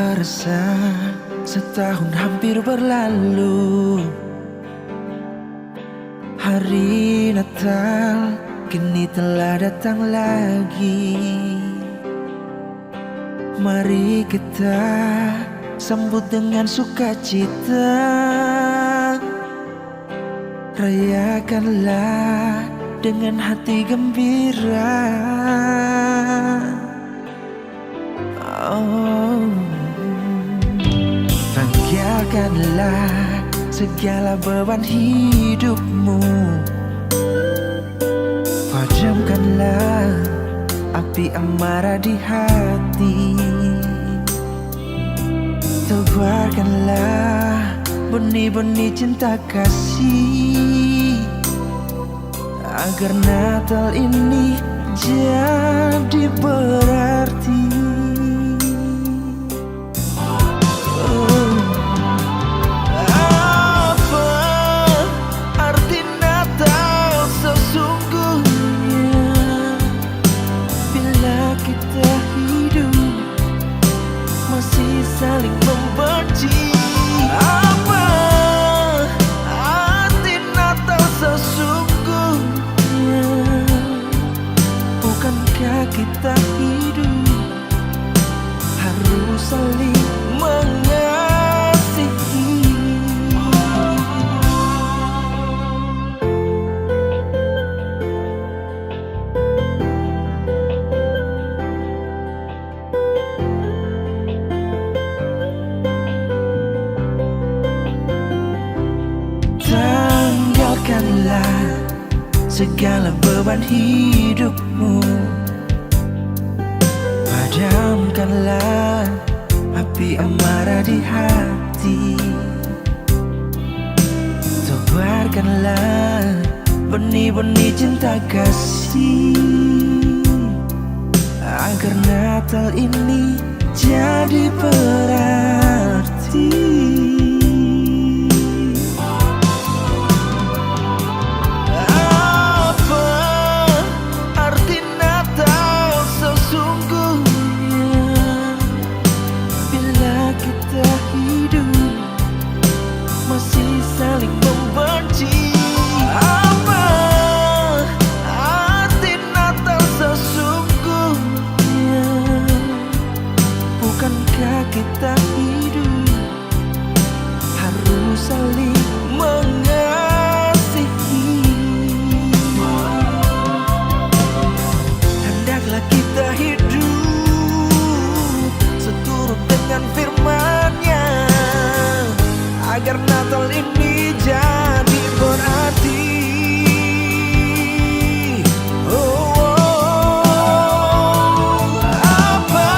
terasa setahun hampir berlalu. Hari Natal kini telah datang lagi. Mari kita sambut dengan sukacita. Rayakanlah dengan hati gembira. Tinggalkanlah segala beban hidupmu. Padamkanlah api amarah di hati. Tebarkanlah benih-benih cinta kasih, agar Natal ini jadi berarti. Saling membenci. Apa arti Natal sesungguhnya? Bukankah kita hidup harus saling mengasihi? Tinggalkanlah segala beban hidupmu. Padamkanlah api amarah di hati. Tebarkanlah benih-benih cinta kasih, agar Natal ini jadi berarti. Saling membenci. Apa arti Natal sesungguhnya? Bukankah kita hidup harus saling mengasihi? Hendaklah kita hidup seturut dengan firman-Nya, agar Natal ini jadi berarti. Apa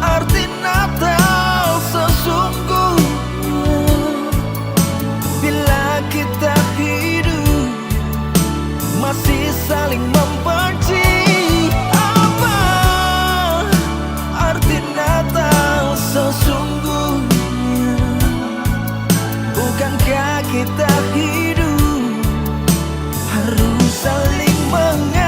arti Natal sesungguhnya? Bila kita hidup masih saling membenci. Apa arti Natal sesungguhnya? Bukankah kita hidup harus saling mengasihi?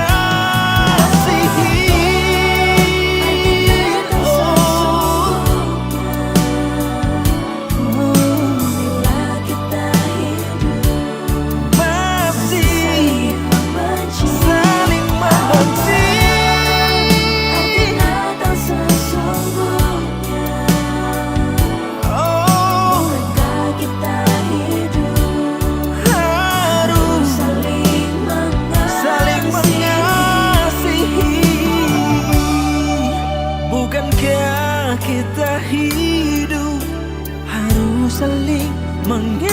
Bila kita hidup masih saling membenci. Arti Natal sesungguhnya. Bukankah kita kita hidup harus saling mengasihi?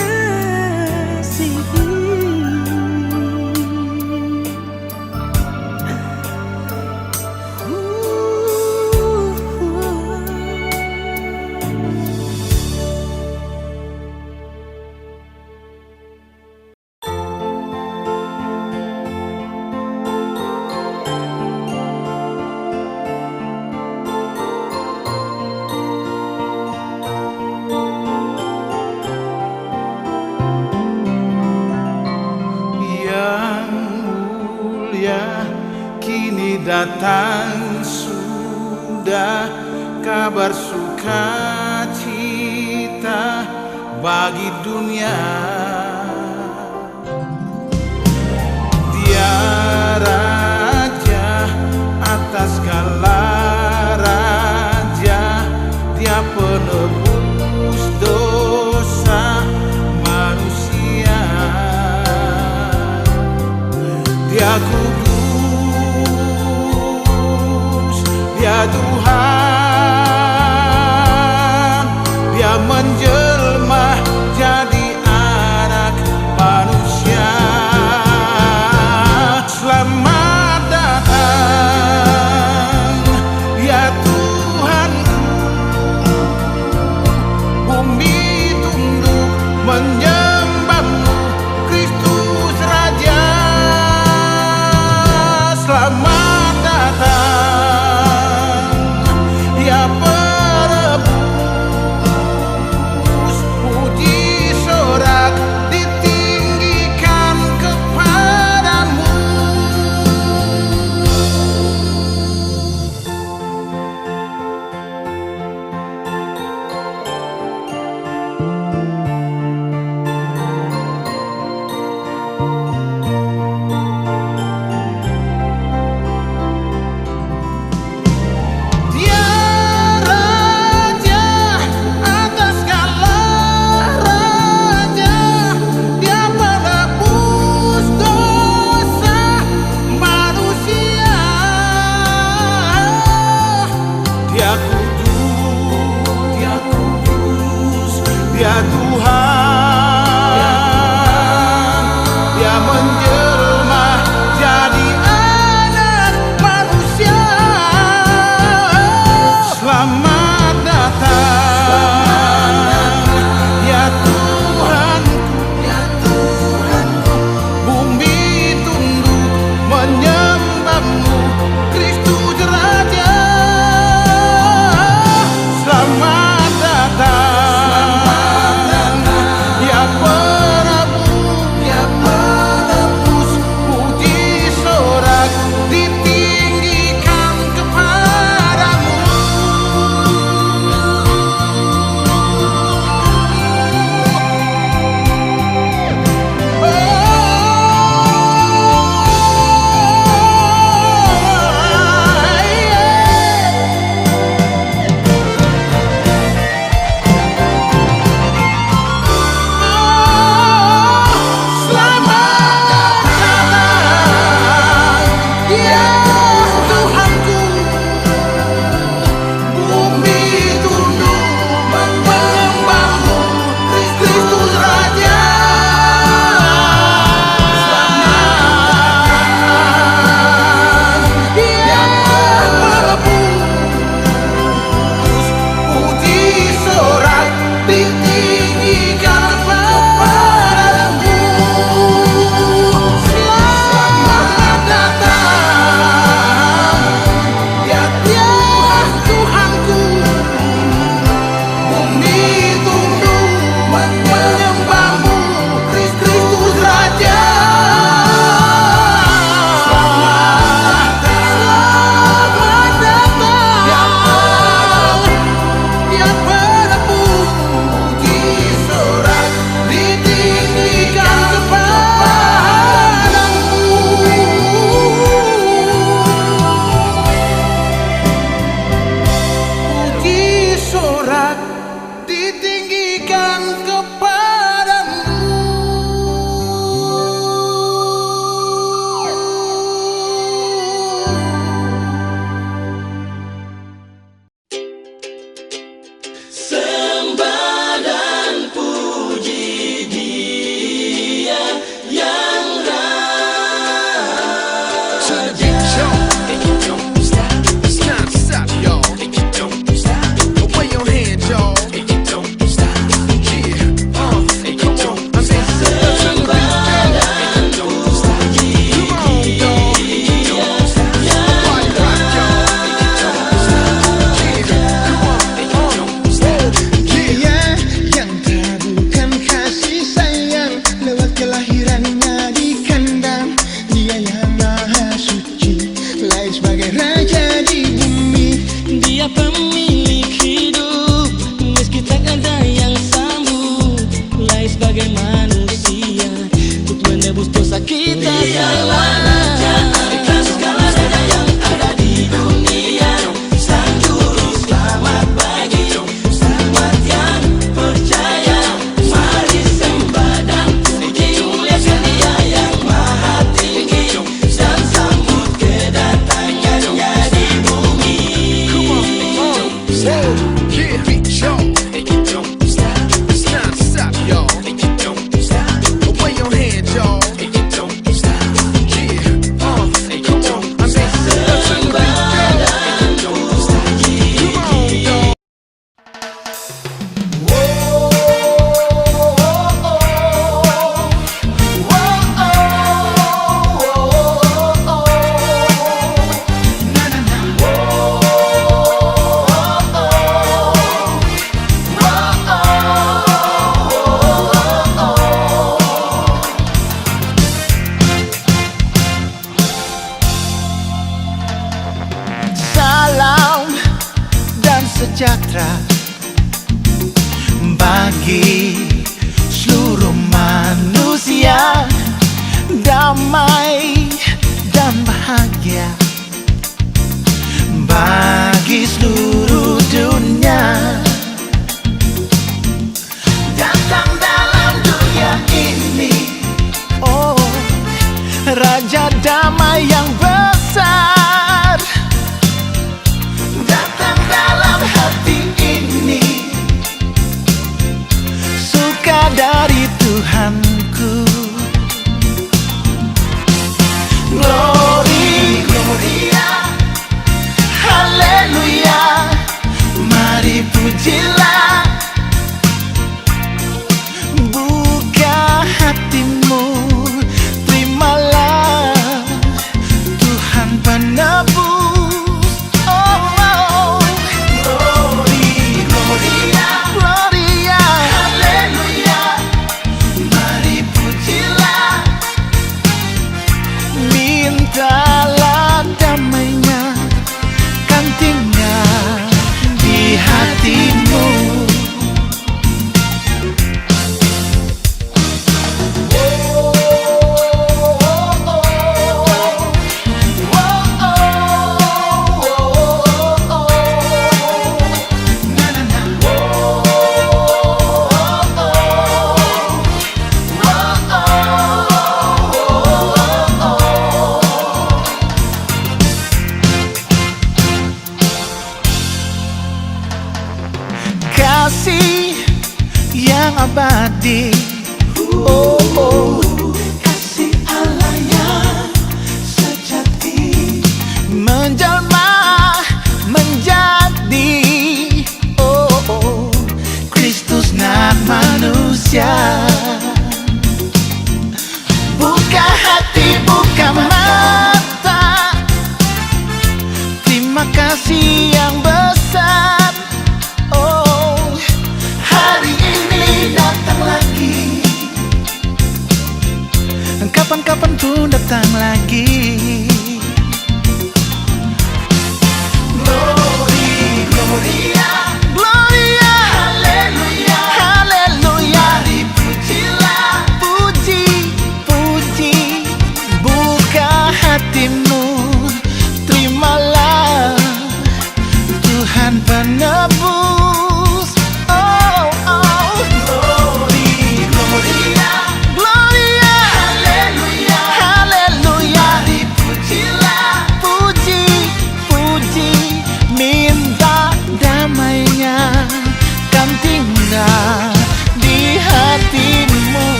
Kini datang sudah kabar sukacita bagi dunia. Dia raja atas segala raja, dia penebus dosa manusia. Dia kudus, dia Tuhan, dia menjelma jadi anak manusia. Selamat datang ya Tuhanku, bumi tunduk menyembahmu, Kristus Raja. Selamat datang ya penebus, puji sorak ditinggikan kepadamu. Dia raja atas segala raja, dia menebus dosa manusia. Dia kudus, dia Tuhan, dia menjelma jadi anak manusia. Selamat datang ya Tuhanku, bumi tunduk menyembahmu, Kristus Raja. Selamat datang ya penebus, puji sorak ditinggikan kepadamu. Selamat datang ya Tuhanku, bumi tunduk menyembahmu, Kristus Raja. Dia penebus, puji sorak ditinggikan kepadamu. Selamat datang ya Tuhanku, bumi tunduk menyembahmu, Kristus Raja. Selamat datang ya penebus, puji Yeah, beat y'all. And you don't stop. It's non-stop, y'all. And you don't stop. Away your hands, y'all. And you don't stop. Yeah, come on. I mean, let's do the beat, y'all. And you don't stop. Come on, y'all. Salam dan sejahtera bagi seluruh manusia, damai dan bahagia bagi seluruh dunia. Datang dalam dunia ini, oh Raja Damai yang besar. Datang dalam hati ini, suka dari Tuhanku. Glory, gloria, haleluya. Mari pujilah, buka hatimu, terimalah Tuhan penebus. Oh, oh. Glory, gloria, gloria, haleluya. Mari pujilah, mintalah damainya, kan tinggal di hatimu. Kasih yang abadi, oh, oh. Kasih Allah yang sejati menjelma menjadi, oh, oh. Kristus nak manusia. Buka hati, buka mata, terima kasih yang besar. Oh, hari ini datang lagi, kapan-kapan pun datang lagi. Glory, gloria, gloria, haleluya, haleluya. Mari pujilah, puji, puji, buka hatimu, terimalah Tuhan penebus. Oh, oh. Glory, gloria, gloria, haleluya, haleluya. Mari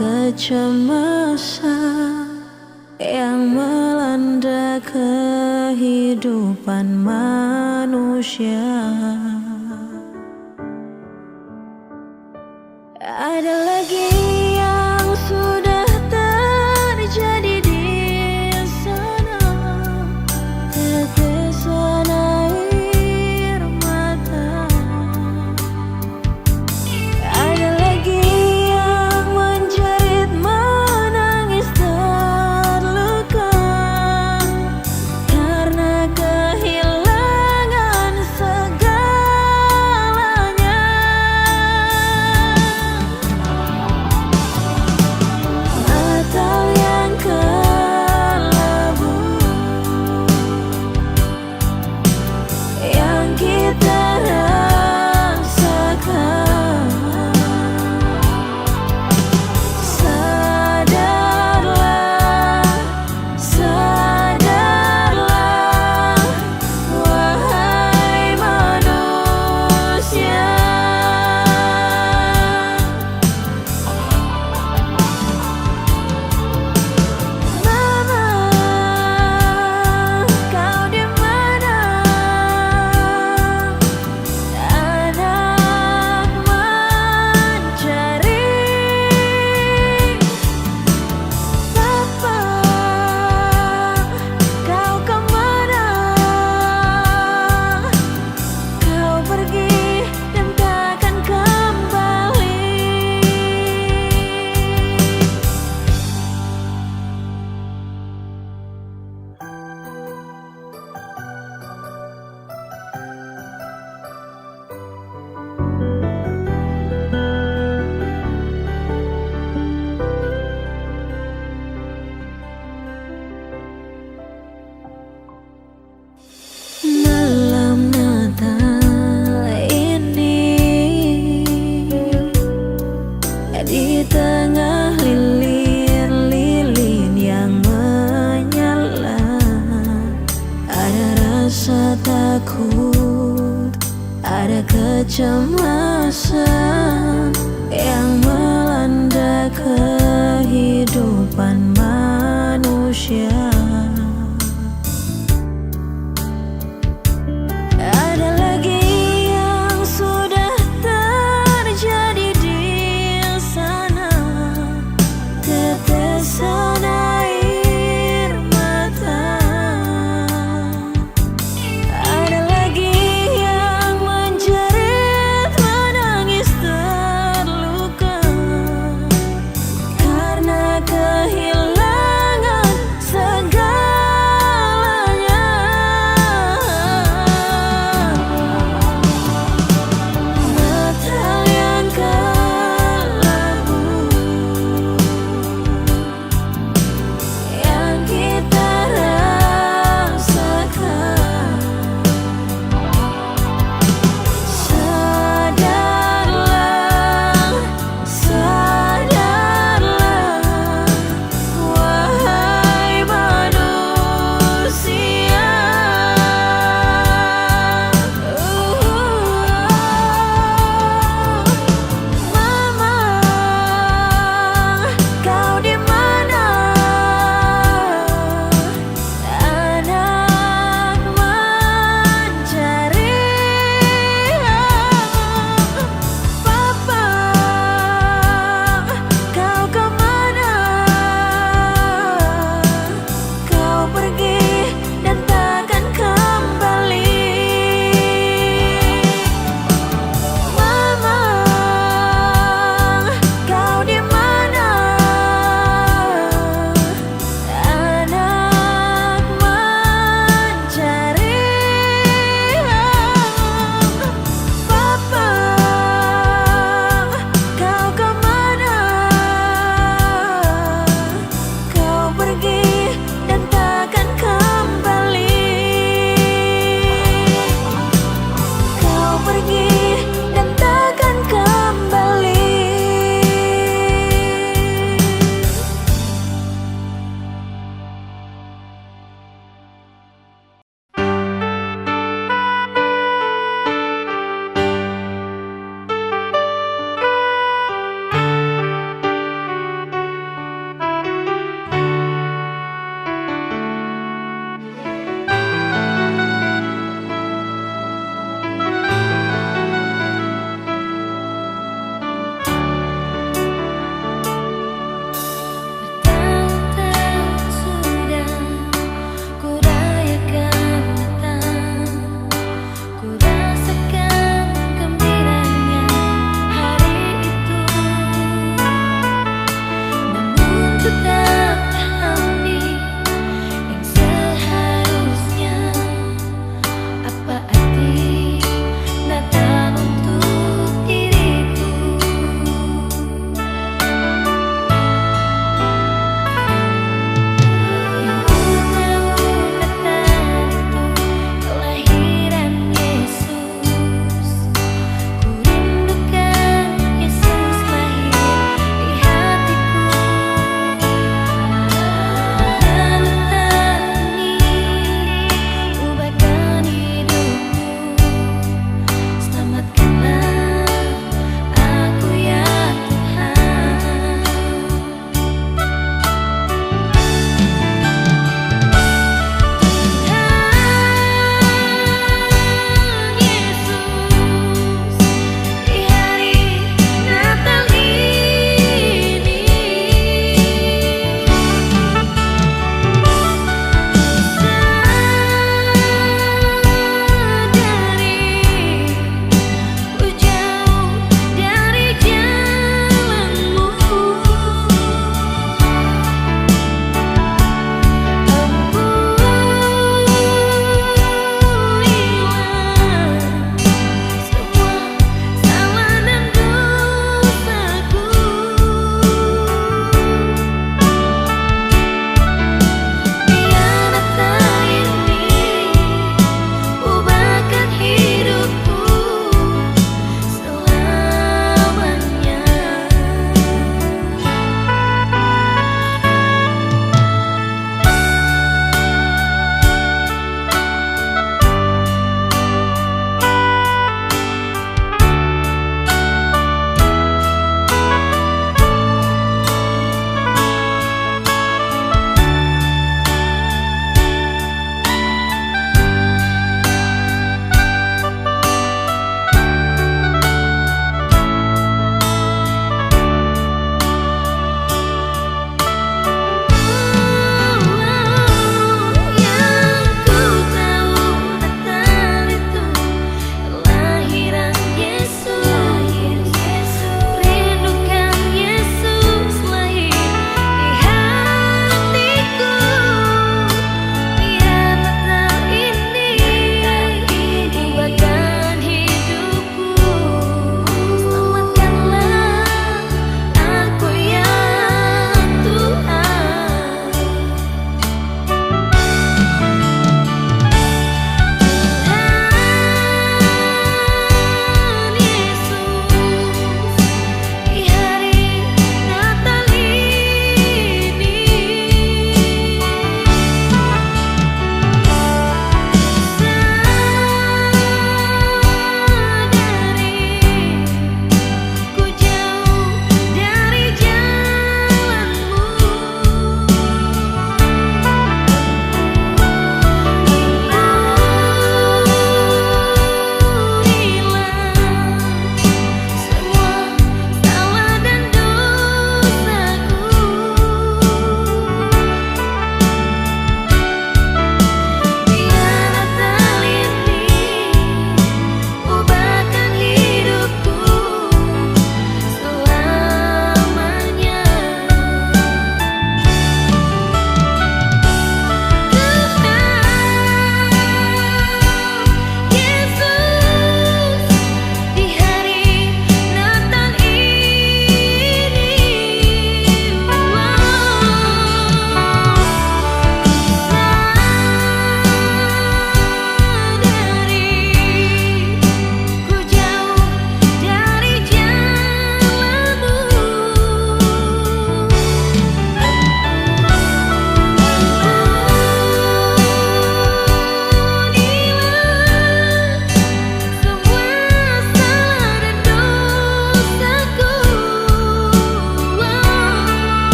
kecemasan yang melanda kehidupan manusia. Ada lagi yang sudah terjadi di sana, tetesan air mata. Ada lagi yang menjerit, menangis terluka karena kehilangan segalanya. Atau yang kelabu yang kita rasakan. Sadarlah, sadarlah, wahai manusia. Mama, kau di mana? Anak mencari. Papa, kau kemana? Kau pergi dan takkan kembali. Malam Natal ini, di tengah lilin-lilin yang menyala, ada rasa takut, ada kecemasan yang melanda kehidupan manusia. Ada lagi yang sudah terjadi di sana, tetesan air mata. Ada lagi yang menjerit, menangis terluka karena kehilangan segala.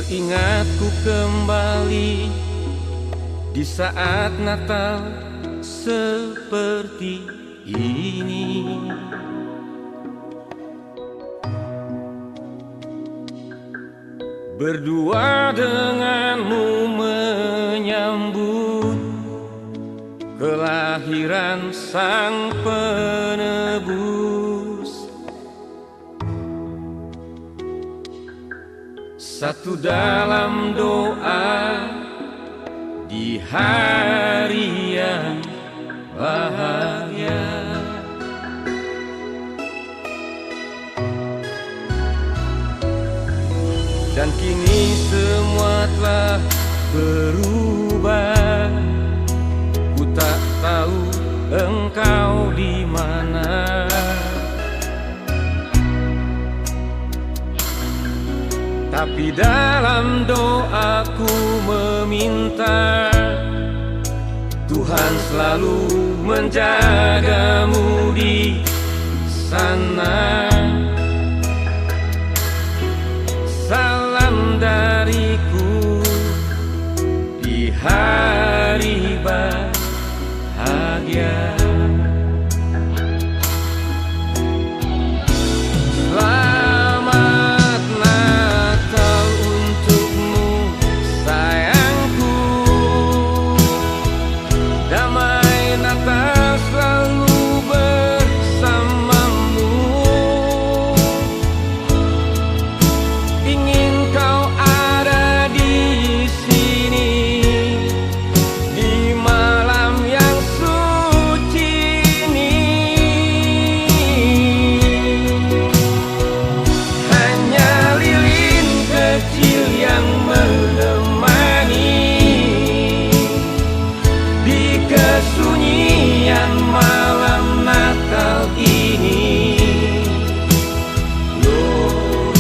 Teringatku kembali di saat Natal seperti ini. Berdua denganmu menyambut kelahiran Sang Penebus. Satu dalam doa di hari yang bahagia. Dan kini semua telah berubah. Ku tak tahu engkau di mana. Tapi dalam doaku meminta Tuhan selalu menjagamu di sana. Salam dariku di hari bahagia. Selamat Natal untukmu sayangku. Damai Natal selalu bersamamu. Ingin kau ada di sini di malam yang suci ini. Hanya lilin kecil yang menemani di kesunyian malam Natal ini. Gloria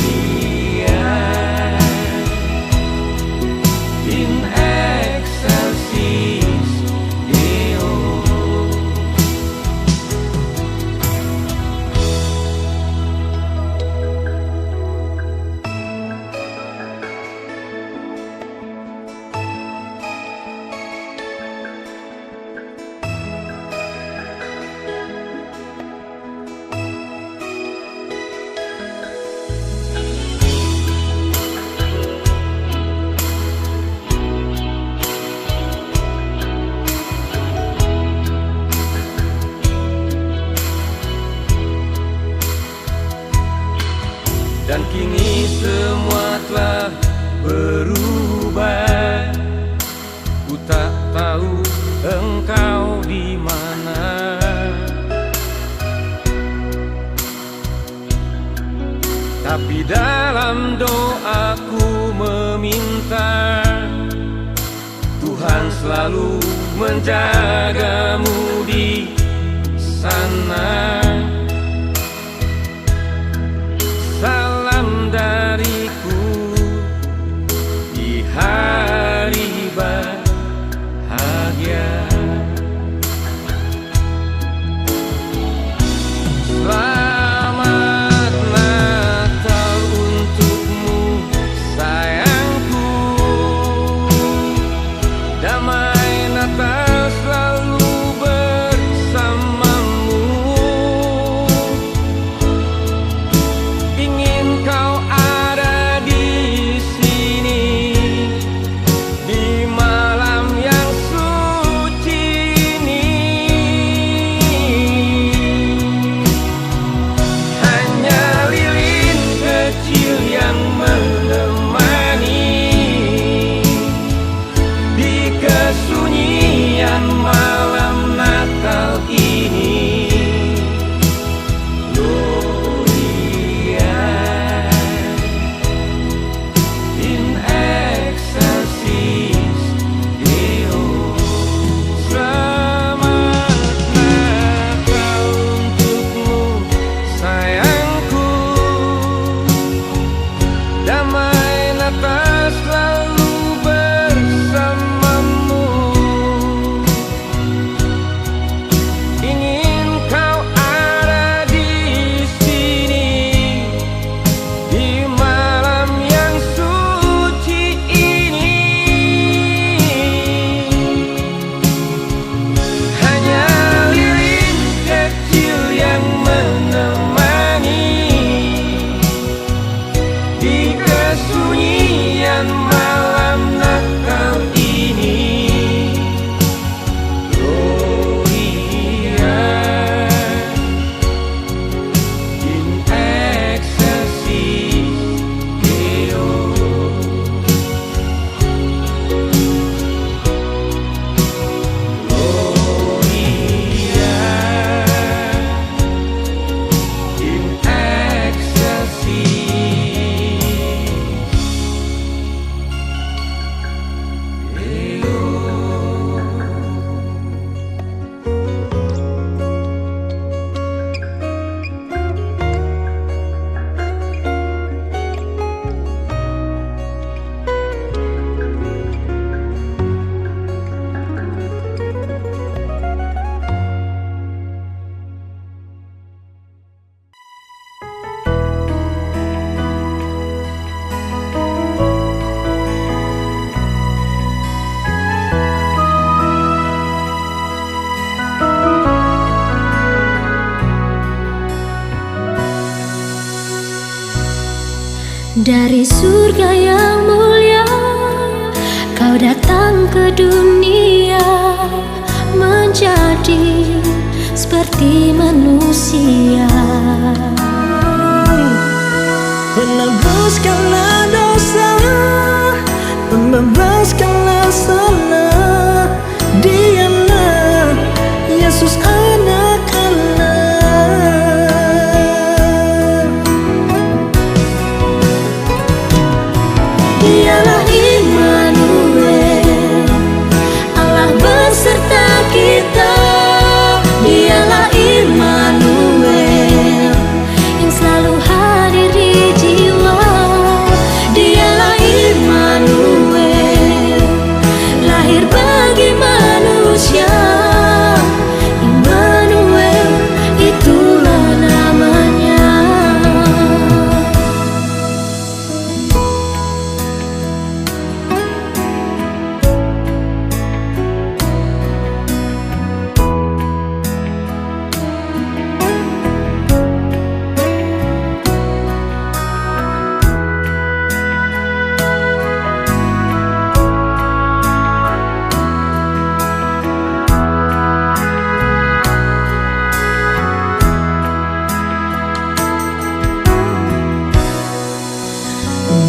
in excelsis Deo. Dan kini semua telah berubah. Ku tak tahu engkau di mana. Tapi dalam doaku meminta Tuhan selalu menjagamu di sana. Salam dariku di hari bahagia. Selamat Natal untukmu sayangku. Damai Natal selalu bersamamu. Dari surga yang mulia kau datang ke dunia, menjadi seperti manusia. Penebus segala dosa, pembebas segala salah. Dialah Yesus anak Allah. Dialah Immanuel, Allah beserta kita. Dialah Immanuel yang selalu hadir di jiwa. Dialah Immanuel, lahir bagi manusia. Immanuel, itulah namanya.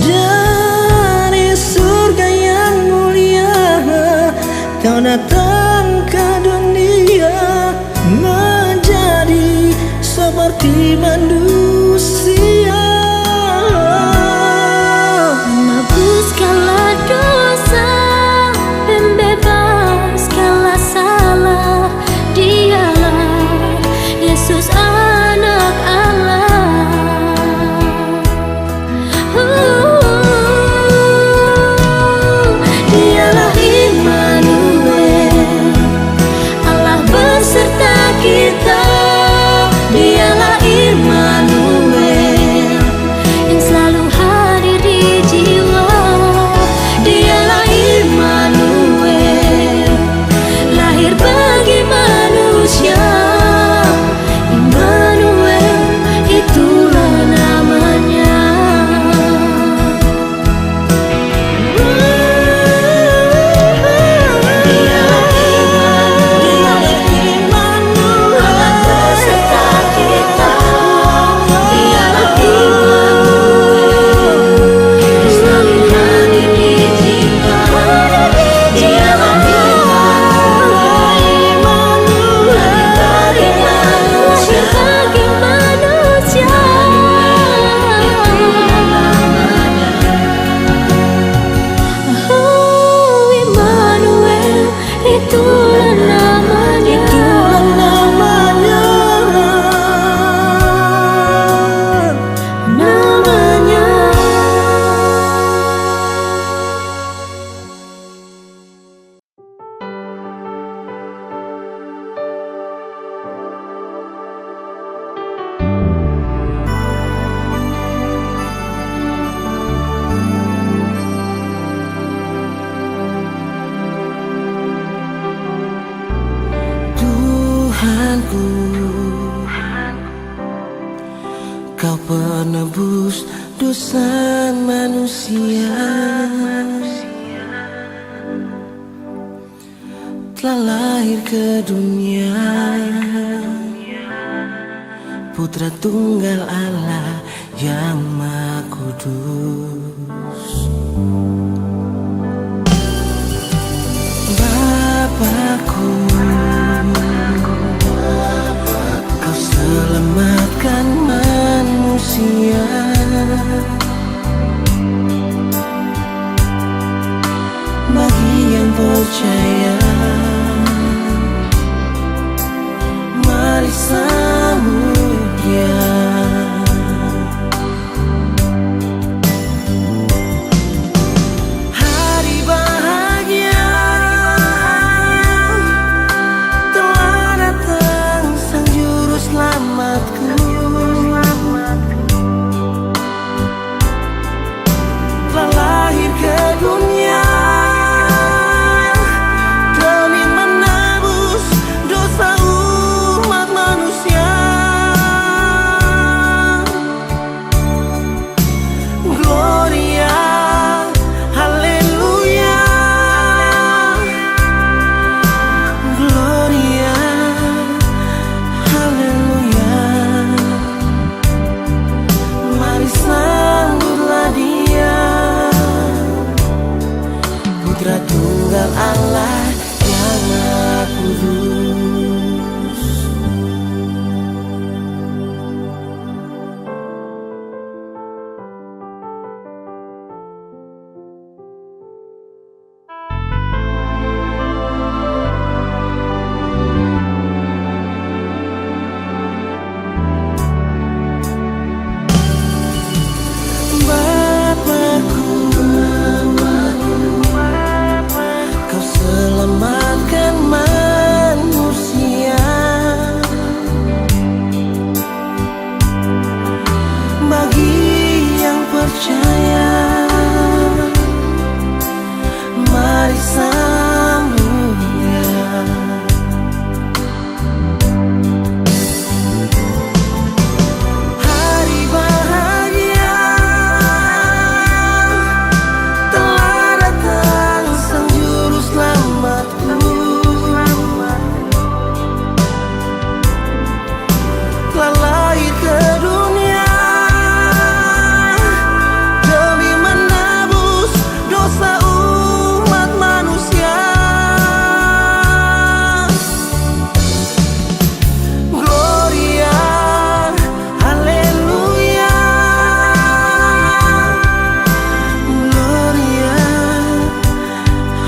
Dari surga yang mulia kau datang ke dunia, menjadi seperti manusia. Menebus segala dosa, pembebas segala salah. Dialah Yesus anak Allah. Dialah Immanuel, Allah beserta kita. Dialah Immanuel yang selalu hadir di jiwa. Dialah Immanuel, lahir bagi manusia. Immanuel, itulah namanya. Dialah Immanuel, Allah beserta kita. Dialah Immanuel yang selalu hadir di jiwa. Dialah Immanuel, lahir bagi manusia. Oh, Immanuel, itulah namanya. Namanya. Tuhanku, kau penebus dosa manusia. Telah lahir ke dunia, Putra Tunggal Allah yang Maha Kudus. Bapakku, kau selamatkan manusia. Bagi yang percaya, mari sambut Dia. Hari bahagia percaya, mari sambut dia. Hari bahagia telah datang, sang juru selamatku telah lahir ke dunia demi menebus dosa umat manusia. Gloria, haleluya, Gloria,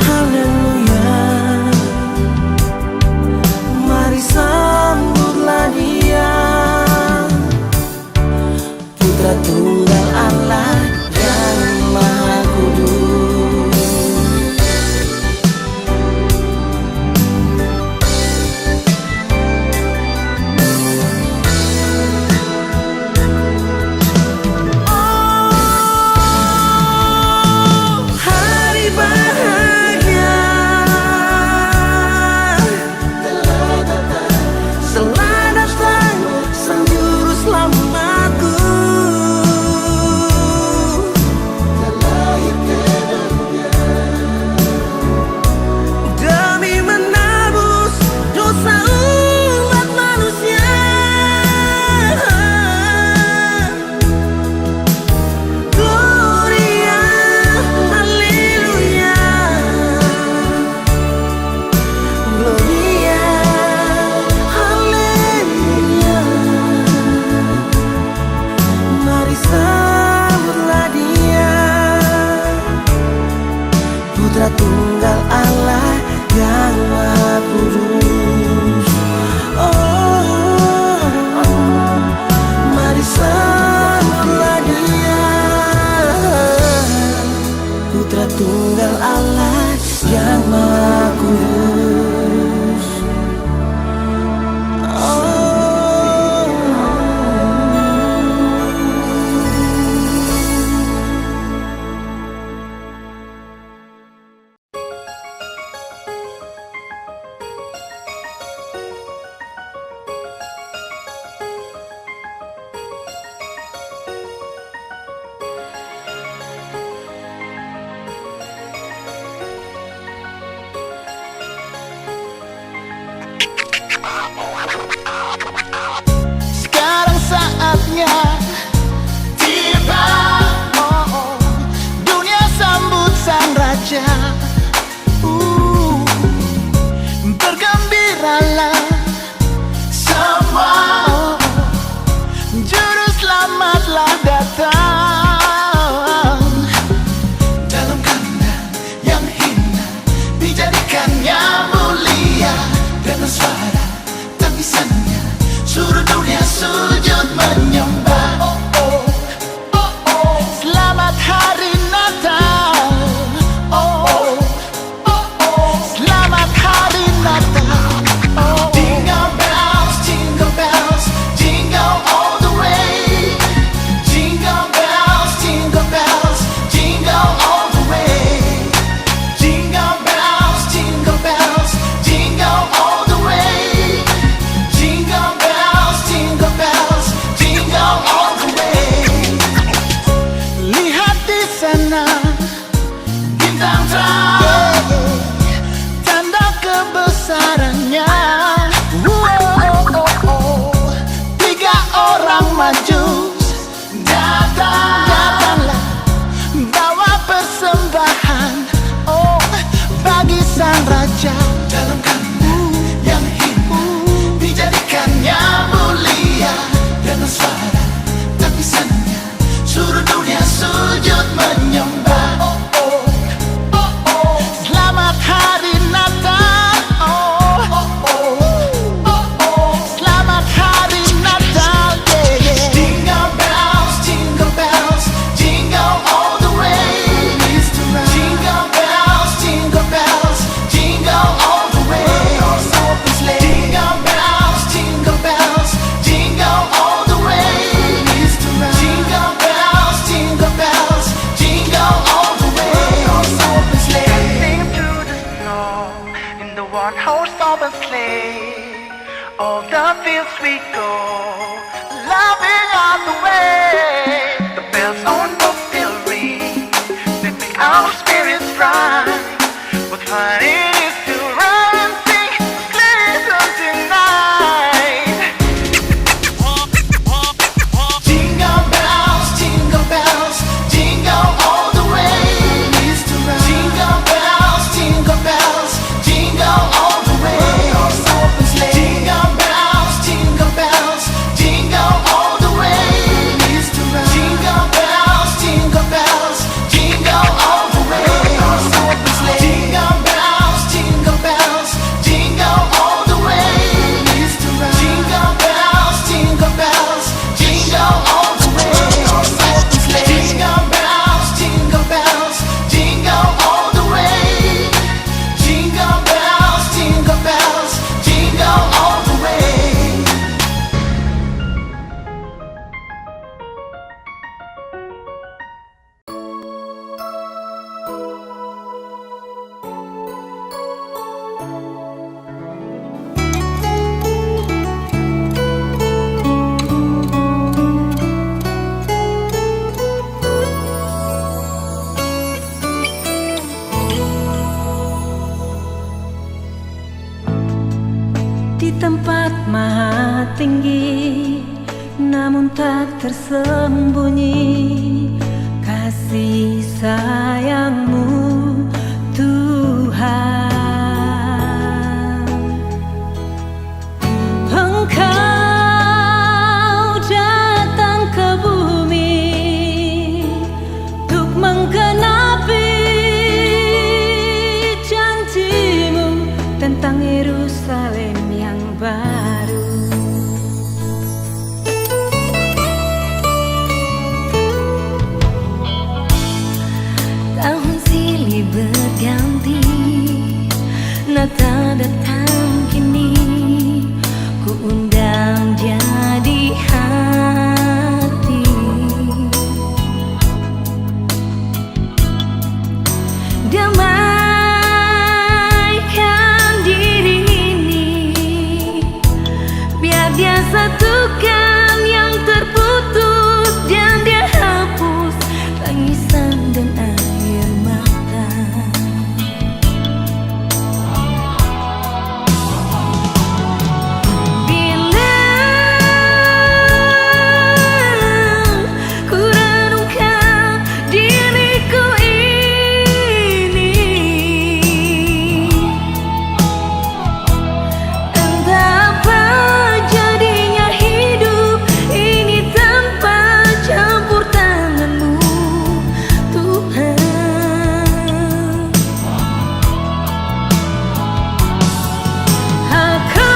haleluya. Mari sambutlah dia, Putra Tunggal Allah yang Maha Kudus. Hari bahagia telah datang, sang juru selamatku telah lahir ke dunia demi menebus dosa umat manusia. Gloria, haleluya, Gloria, haleluya. Mari sambutlah dia, Putra Tunggal Allah yang Maha Kudus. Mari sambutlah dia, Putra Tunggal Allah yang Maha Kudus. Sekarang saatnya tiba, dunia sambut sang raja. Bergembiralah semua, juru selamatlah datang. Dalam kandang yang hina dijadikannya mulia, dengan suara tangisannya seluruh dunia sujud menyembah. Selamat hari Natal, selamat hari Natal. Jingle bells, jingle all the way. tinggi, namun tak tersembunyi kasih sayangmu Tuhan. Engkau datang ke bumi untuk menggenapi janjimu tentang Yerusalem yang baru. Tahun silih berganti, Natal datang kini, ku undang jadi hati. Damaikan diri ini, biar dia satukan yang terputus dan dia hapus tangisan dan air mata. Bila ku renungkan diriku ini, entah apa jadinya hidup ini tanpa campur tanganmu Tuhan. Akan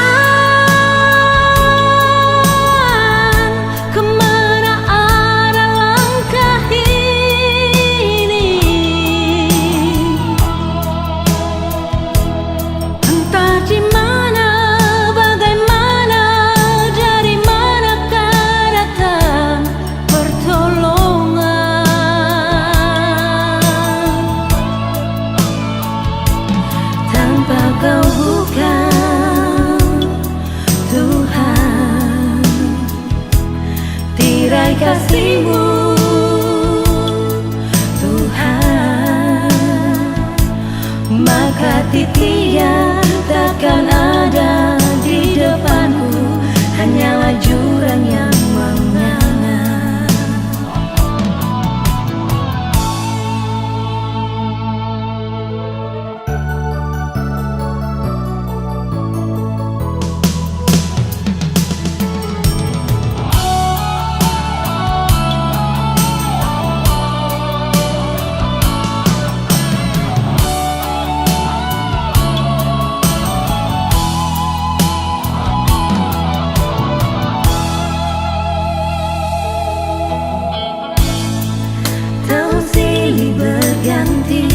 kemana arah langkah ini? Entah di mana, bagaimana, dari manakah datang pertolongan? Tanpa Kau bukan Tuhan, tirai kasih-Mu Tuhan, maka titian takkan ada di depanku, hanyalah jurang yang menganga. Tahun silih berganti,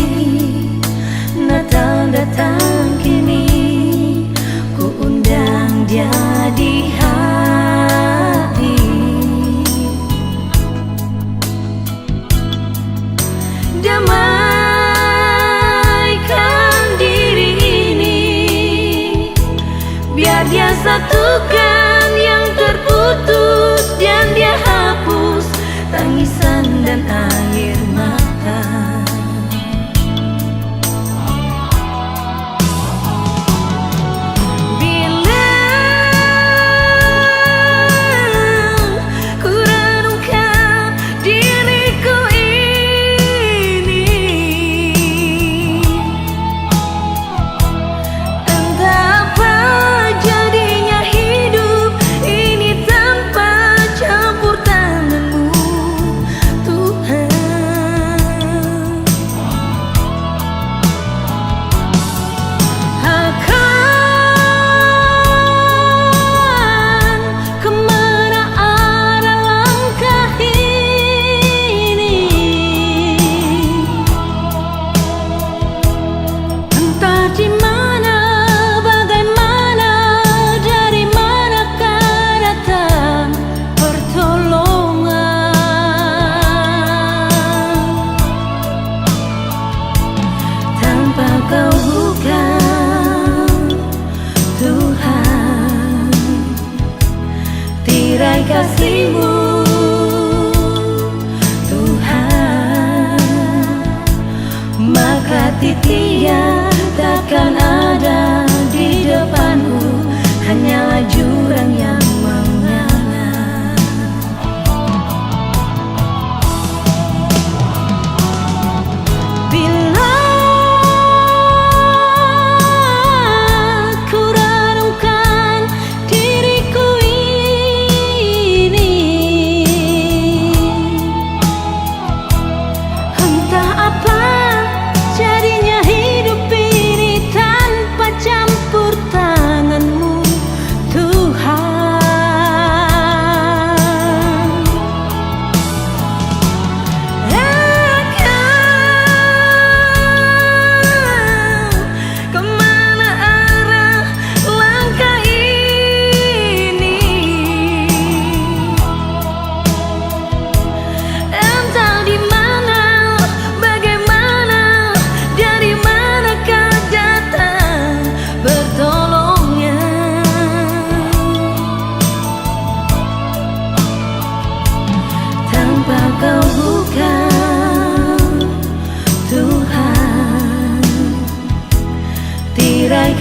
Natal datang kini, ku undang jadi hati. Damaikan diri ini, biar dia satukan yang terputus dan dia hapus tangisan dan air mata. Bila ku renungkan diriku ini, entah apa jadinya hidup ini tanpa campur tanganmu Tuhan.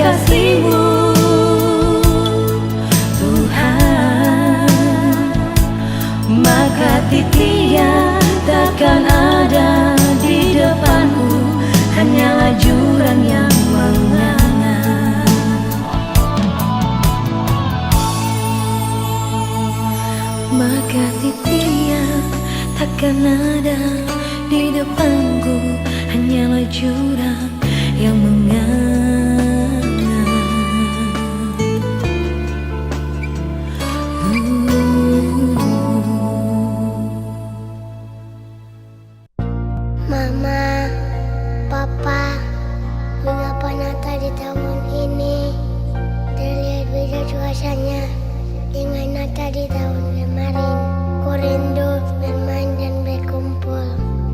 kasih-Mu Tuhan, maka titia takkan ada di depanku, hanyalah jurang yang menganga. Maka titia takkan ada di depanku, hanyalah jurang yang menganga. Mama, Papa, mengapa Natal di tahun ini terlihat beda cuacanya dengan Natal di tahun kemarin? Ku rindu bermain dan berkumpul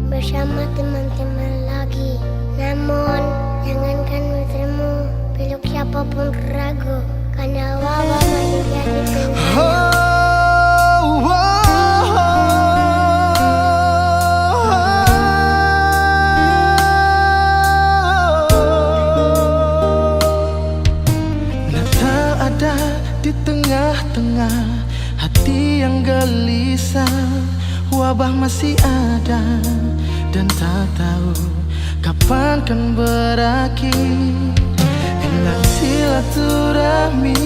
bersama teman-teman lagi. Namun, jangankan bertemu, peluk siapapun ragu, karena wabah masih jadi penghalang. Natal ada di tengah-tengah hati yang gelisah, wabah masih ada dan tak tahu kapan kan berakhir. Hilang silaturahmi,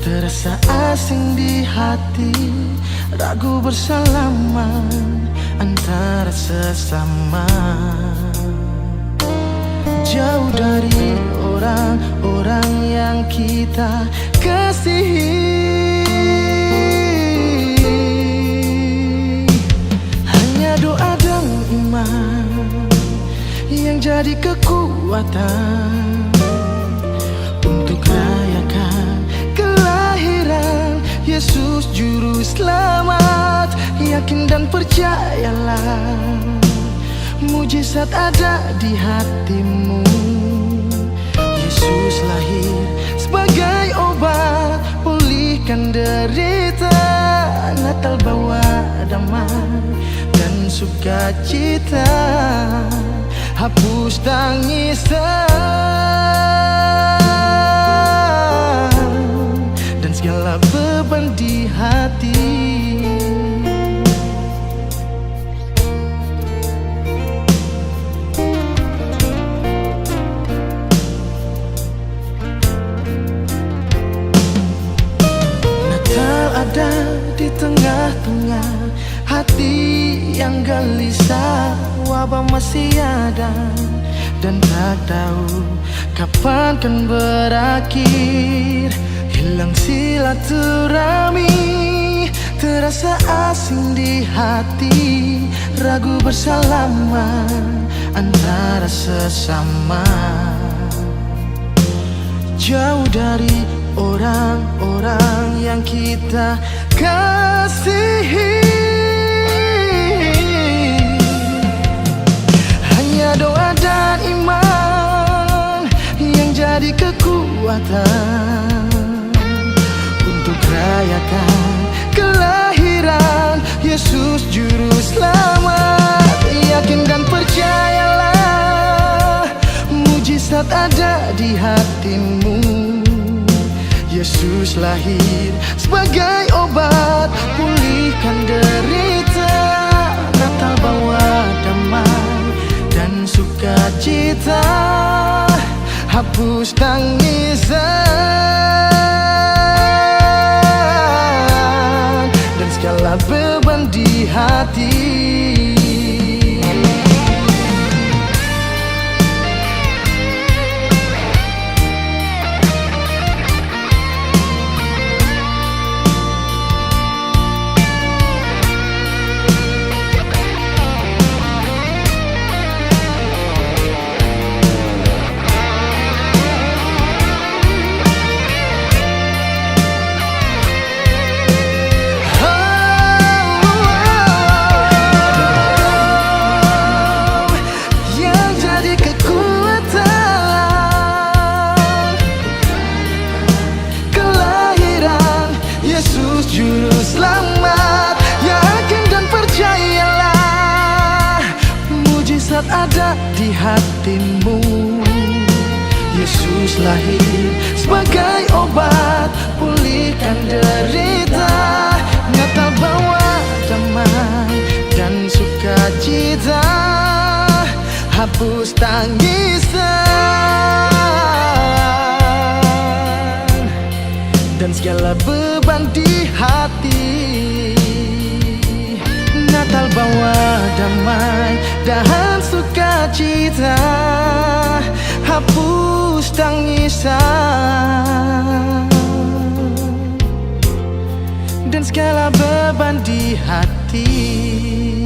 terasa asing di hati, ragu bersalaman antara sesama. Jauh dari orang-orang yang kita kasihi, hanya doa dan iman yang jadi kekuatan untuk rayakan kelahiran Yesus Juru Selamat. Yakin dan percayalah, mujizat ada di hatimu. Yesus lahir sebagai obat, pulihkan derita. Natal bawa damai dan sukacita, hapus tangisan dan segala beban di hati. Natal ada di tengah-tengah hati yang gelisah, wabah masih ada dan tak tahu kapan kan berakhir. Hilang silaturahmi, terasa asing di hati, ragu bersalaman antara sesama. Jauh dari orang-orang yang kita kasihi, hanya doa dan iman yang jadi kekuatan untuk rayakan kelahiran Yesus Juru Selamat. Yakin dan percayalah, mujizat ada di hatimu. Yesus lahir sebagai obat, pulihkan derita. Natal bawa damai dan sukacita, hapus tangisan dan segala beban di hati. Ada di hatimu. Yesus Yesus lahir sebagai obat pulihkan derita. Natal bawa damai dan sukacita, hapus tangisan dan segala beban di hati. Natal bawa damai dan sukacita, hapus tangisan dan segala beban di hati.